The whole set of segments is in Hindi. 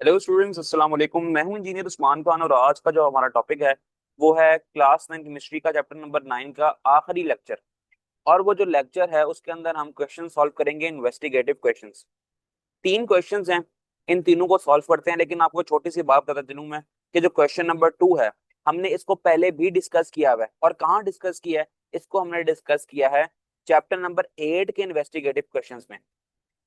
हेलो स्टूडेंट्स, अस्सलाम वालेकुम। मैं हूं इंजीनियर उस्मान खान और आज का जो हमारा टॉपिक है वो है क्लास 9 केमिस्ट्री का चैप्टर नंबर 9 का आखिरी लेक्चर। और वो जो लेक्चर है उसके अंदर हम क्वेश्चन सॉल्व करेंगे, इन्वेस्टिगेटिव क्वेश्चंस। तीन क्वेश्चंस हैं, इन तीनों को सॉल्व करते हैं। लेकिन आपको छोटी सी बात बता दूं मैं कि जो क्वेश्चन नंबर 2 है हमने इसको पहले भी डिस्कस किया हुआ है। और कहाँ डिस्कस किया है? इसको हमने डिस्कस किया है चैप्टर नंबर 8 के इन्वेस्टिगेटिव क्वेश्चंस में।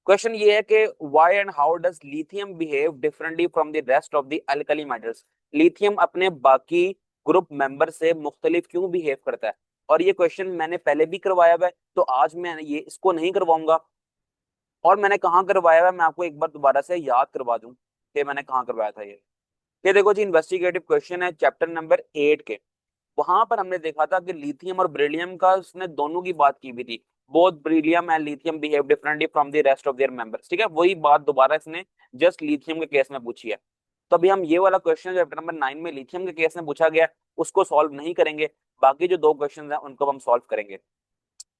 क्वेश्चन ये है कि why and how does lithium behave differently from the rest of the alkali metals. Lithium अपने बाकी ग्रुप मेंबर से मुख्तलिफ क्यों बिहेव करता है? और ये क्वेश्चन मैंने पहले भी करवाया हुआ है, तो आज मैं ये इसको नहीं करवाऊंगा। और मैंने कहाँ करवाया हुआ है मैं आपको एक बार दोबारा से याद करवा दूं कि मैंने कहाँ करवाया था ये देखो जी, इन्वेस्टिगेटिव क्वेश्चन है चैप्टर नंबर 8 के। वहां पर हमने देखा था कि लिथियम और बेरिलियम का उसने दोनों की बात की हुई थी। Both beryllium and lithium behave differently from the rest of their members. ठीक है, वही बात दोबारा इसने जस्ट लिथियम के केस में पूछी है। तो अभी हम ये वाला क्वेश्चन चैप्टर नंबर 9 में लिथियम के केस में पूछा गया उसको सॉल्व नहीं करेंगे। बाकी जो दो क्वेश्चन है उनको हम सॉल्व करेंगे।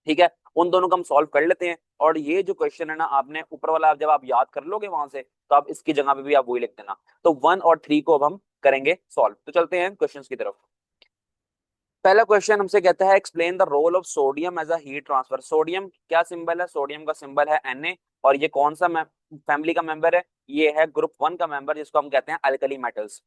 ठीक है, उन दोनों को हम सॉल्व कर लेते हैं। और ये जो क्वेश्चन है ना, आपने ऊपर वाला जब आप याद कर लोगे वहां से तो आप इसकी जगह पे भी आप वही लिख देना। तो 1 और 3 को अब हम करेंगे सॉल्व। तो चलते हैं क्वेश्चन की तरफ। पहला क्वेश्चन हमसे कहता है explain the role of sodium as a heat transfer. Sodium क्या सिंबल है? सोडियम का सिंबल है Na। और ये कौन सा फैमिली का मेंबर है? ये है ग्रुप 1 का मेंबर जिसको हम कहते हैं अल्कली मेटल्स।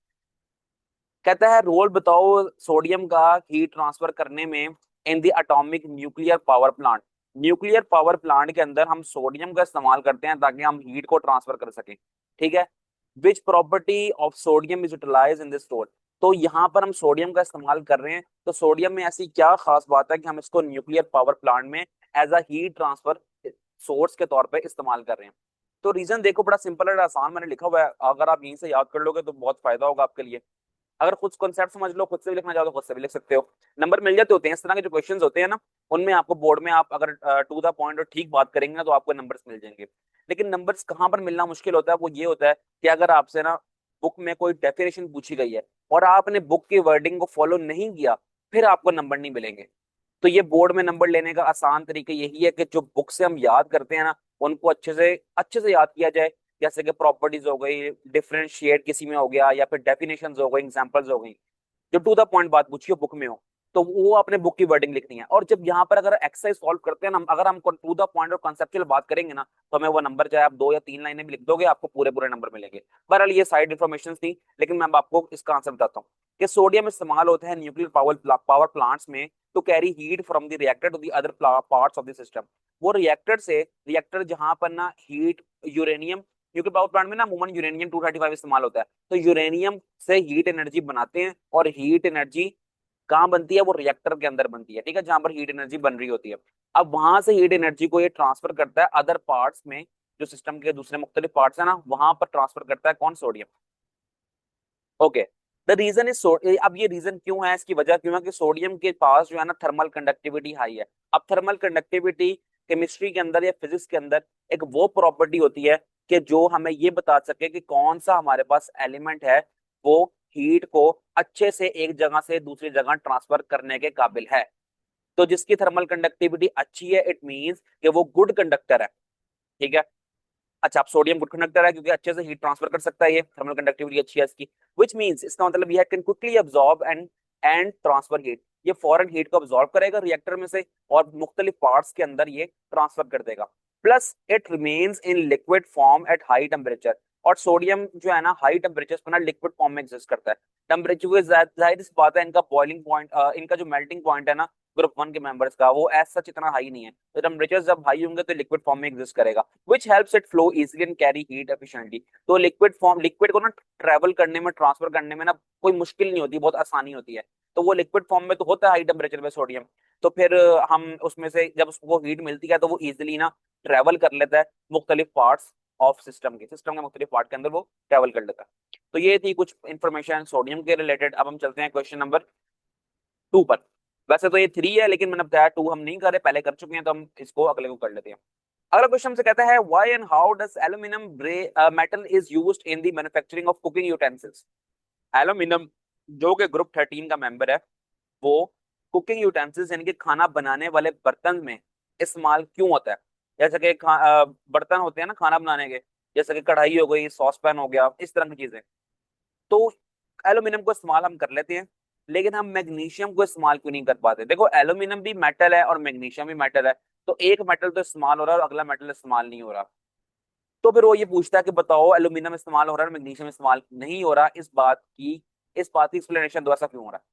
कहता है रोल बताओ सोडियम का हीट ट्रांसफर करने में in the atomic nuclear power plant. Nuclear power plant के अंदर हम सोडियम का इस्तेमाल करते हैं ताकि हम हीट को ट्रांसफर कर सकें। ठीक है, which property of sodium is utilize in this store. तो यहाँ पर हम सोडियम का इस्तेमाल कर रहे हैं, तो सोडियम में ऐसी क्या खास बात है कि हम इसको न्यूक्लियर पावर प्लांट में as a heat transfer source के तौर पे इस्तेमाल कर रहे हैं? तो रीजन देखो, बड़ा सिंपल और आसान मैंने लिखा हुआ है। अगर आप यहीं से याद कर लोगे तो बहुत फायदा होगा आपके लिए। अगर खुद कॉन्सेप्ट समझ लो, खुद से भी लिखना चाहो तो खुद से भी लिख सकते हो। नंबर मिल जाते होते हैं इस तरह के जो क्वेश्चंस होते हैं ना, उनमें आपको बोर्ड में आप अगर टू द पॉइंट और ठीक बात करेंगे ना तो आपको नंबर्स मिल जाएंगे। लेकिन नंबर्स कहाँ पर मिलना मुश्किल होता है, वो ये होता है कि अगर आपसे ना बुक में कोई डेफिनेशन पूछी गई है और आपने बुक की वर्डिंग को फॉलो नहीं किया, फिर आपको नंबर नहीं मिलेंगे। तो ये बोर्ड में नंबर लेने का आसान तरीका यही है कि जो बुक से हम याद करते हैं ना उनको अच्छे से याद किया जाए। जैसे कि प्रॉपर्टीज हो गई, डिफरेंशिएट किसी में हो गया, या फिर डेफिनेशंस हो गई, एग्जांपल्स हो गई। जो टू द पॉइंट बात पूछी हो बुक में हो तो वो अपने बुक की वर्डिंग लिखनी है। और जब यहाँ पर अगर एक्सरसाइज सॉल्व करते हैं ना, अगर हम टू द पॉइंट और कॉन्सेप्चुअल बात करेंगे ना, तो हमें वो नंबर चाहे आप 2 या 3 लाइनें भी लिख दोगे आपको पूरे पूरे नंबर मिलेंगे। बहरहाल ये साइड इन्फॉर्मेशन थी, लेकिन मैं अब आपको इसका आंसर बताता हूँ कि सोडियम इस्तेमाल होता है न्यूक्लियर पावर प्लांट्स में to carry heat from the reactor to the other parts of the system. वो रिएक्टर जहां पर ना heat uranium, nuclear power plant में ना अमूमन यूरेनियम 235 इस्तेमाल होता है, तो यूरेनियम से हीट एनर्जी बनाते हैं। और हीट एनर्जी कहाँ बनती है? वो रिएक्टर के अंदर बनती है। ठीक है, जहां पर हीट एनर्जी बन रही होती है। अब वहां से हीट एनर्जी को ये ट्रांसफर करता है अदर पार्ट्स में, जो सिस्टम के दूसरे मुख्तलिफ पार्ट्स है ना वहां पर ट्रांसफर करता है कौन? Sodium. Okay, the reason is अब ये रीजन क्यों है, इसकी वजह क्यों है कि सोडियम के पास जो है ना थर्मल कंडक्टिविटी हाई है। अब थर्मल कंडक्टिविटी केमिस्ट्री के अंदर या फिजिक्स के अंदर एक वो प्रॉपर्टी होती है कि जो हमें ये बता सके कि कौन सा हमारे पास एलिमेंट है वो हीट को अच्छे से एक जगह से दूसरी जगह ट्रांसफर करने के काबिल है। तो जिसकी थर्मल कंडक्टिविटी अच्छी है इट मींस कि वो गुड कंडक्टर है। ठीक है, अच्छा, अब सोडियम गुड कंडक्टर है क्योंकि अच्छे से हीट ट्रांसफर कर सकता है, ये थर्मल कंडक्टिविटी अच्छी है इसकी। विच मींस इसका मतलब ये है can quickly absorb and transfer heat. ये फॉरन हीट को अब्सॉर्ब करेगा रिएक्टर में से और मुख्तलिफ पार्ट्स के अंदर ये ट्रांसफर कर देगा। Plus it remains in liquid form at high temperature. और सोडियम जो है ना हाई टेम्परेचर पर ना लिक्विड फॉर्म में एग्जिस्ट करता है। टेम्परेचर जाहिर सी बात है, इनका बॉइलिंग पॉइंट, इनका जो मेल्टिंग पॉइंट है ना ग्रुप 1 के मेंबर्स का, वो एज सच इतना हाई नहीं है। तो टेम्परेचर जब हाई होंगे तो लिक्विड फॉर्म में एग्जिस्ट करेगा, which helps it flow easily and carry heat efficiently। तो लिक्विड को ना ट्रेवल करने में, ट्रांसफर करने में ना कोई मुश्किल नहीं होती, बहुत आसानी होती है। तो वो लिक्विड फॉर्म में तो होता है हाई टेम्परेचर पे सोडियम। तो फिर हम उसमें से जब उसको हीट मिलती है तो वो इजिली ना ट्रेवल कर लेता है मुख्तलिफ पार्ट्स ऑफ सिस्टम के मुख्तलिफ पार्ट के अंदर वो ट्रेवल कर लेता है। तो ये थी कुछ इंफॉर्मेशन सोडियम के रिलेटेड। अब हम चलते हैं क्वेश्चन नंबर 2 पर। वैसे तो ये 3 है लेकिन मैंने बताया 2 हम नहीं कर रहे, पहले कर चुके हैं, तो हम इसको अगले को कर लेते हैं। अगला क्वेश्चन से कहता है why and how does aluminium metal is used in the manufacturing of cooking utensils. Aluminium जो कि ग्रुप 13 का मेंबर है, वो कुकिंग यूटेंसिल्स यानी कि खाना बनाने वाले बर्तन में इस्तेमाल क्यों होता है? जैसे कि बर्तन होते हैं ना खाना बनाने के, जैसे कि कढ़ाई हो गई, सॉस पैन हो गया, इस तरह की चीजें। तो एल्यूमिनियम को इस्तेमाल हम कर लेते हैं, लेकिन हम मैग्नीशियम को इस्तेमाल क्यों नहीं कर पाते? देखो एल्यूमिनियम भी मेटल है और मैग्नीशियम भी मेटल है, तो एक मेटल तो इस्तेमाल हो रहा है और अगला मेटल इस्तेमाल नहीं हो रहा। तो फिर वो ये पूछता है कि बताओ एल्यूमिनियम इस्तेमाल हो रहा है, मैग्नीशियम इस्तेमाल नहीं हो रहा, इस बात की एक्सप्लेनेशन दो, ऐसा क्यों हो रहा है?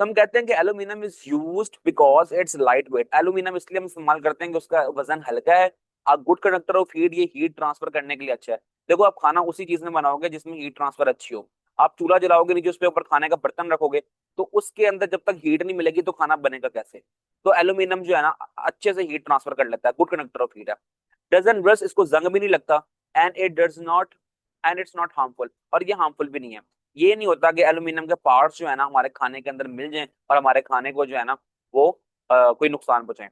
तो हम कहते हैं कि aluminium is used because its light weight. Aluminium इसलिए हम इस्तेमाल करते हैं कि उसका वजन हल्का है, a good conductor of heat, ये हीट ट्रांसफर करने के लिए अच्छा है। देखो आप खाना उसी चीज में बनाओगे जिसमें हीट ट्रांसफर अच्छी हो। आप चूल्हा जलाओगे नीचे, उस पे ऊपर खाने का बर्तन रखोगे, तो उसके अंदर जब तक हीट नहीं मिलेगी तो खाना बनेगा कैसे? तो एल्यूमिनियम जो है ना, अच्छे से हीट ट्रांसफर कर लेता है, गुड कंडक्टर ऑफ हीट है। डजन रस्ट, इसको जंग भी नहीं लगता। And it does not and it's not harmful, और ये हार्मफुल भी नहीं है। ये नहीं होता कि एल्यूमिनियम के पार्ट्स जो है ना हमारे खाने के अंदर मिल जाएं और हमारे खाने को जो है ना वो कोई नुकसान पहुंचाए।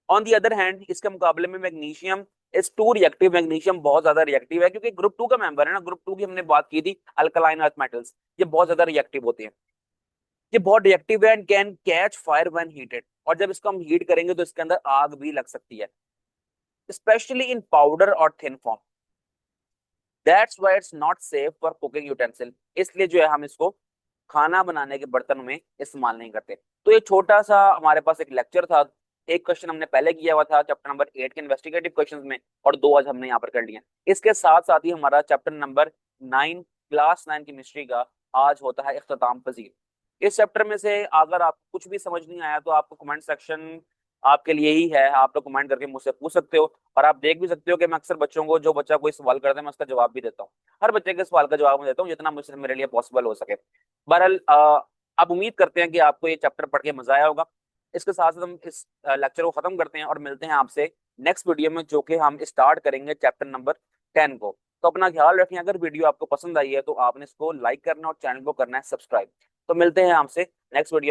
ऑन दी अदर हैंड, इसके मुकाबले में magnesium is too reactive. Magnesium बहुत ज्यादा रिएक्टिव है, क्योंकि ग्रुप 2 का मेंबर है ना, ग्रुप 2 की हमने बात की थी, अल्कलाइन अर्थ मेटल्स, ये बहुत ज्यादा रिएक्टिव होते हैं। ये बहुत रिएक्टिव है and can catch fire when heated, और जब इसको हम हीट करेंगे तो इसके अंदर आग भी लग सकती है, स्पेशली इन पाउडर और thin form. That's why it's not safe for cooking utensil, इसलिए जो है हम इसको खाना बनाने के बर्तन में इस्तेमाल नहीं करते। तो ये छोटा सा हमारे पास एक लेक्चर था। एक क्वेश्चन हमने पहले किया हुआ था चैप्टर नंबर 8 के इन्वेस्टिगेटिव क्वेश्चंस में, और दो आज हमने यहाँ पर कर लिए। इसके साथ साथ ही हमारा चैप्टर नंबर 9, क्लास 9 केमिस्ट्री का आज होता है इख्तिताम पजीर। इस चैप्टर में से अगर आपको कुछ भी समझ नहीं आया तो आपको कमेंट सेक्शन आपके लिए ही है, आप लोग कमेंट करके मुझसे पूछ सकते हो। और आप देख भी सकते हो कि मैं अक्सर बच्चों को, जो बच्चा कोई सवाल करता है मैं उसका जवाब भी देता हूँ। हर बच्चे के सवाल का जवाब मैं देता हूँ, जितना मुझसे मेरे लिए पॉसिबल हो सके। बहरहाल अब उम्मीद करते हैं कि आपको ये चैप्टर पढ़ के मजा आया होगा। इसके साथ साथ हम इस लेक्चर को खत्म करते हैं और मिलते हैं आपसे नेक्स्ट वीडियो में, जो कि हम स्टार्ट करेंगे चैप्टर नंबर 10 को। तो अपना ख्याल रखें, अगर वीडियो आपको पसंद आई है तो आपने इसको लाइक करना और चैनल को करना है सब्सक्राइब। तो मिलते हैं आपसे नेक्स्ट वीडियो में।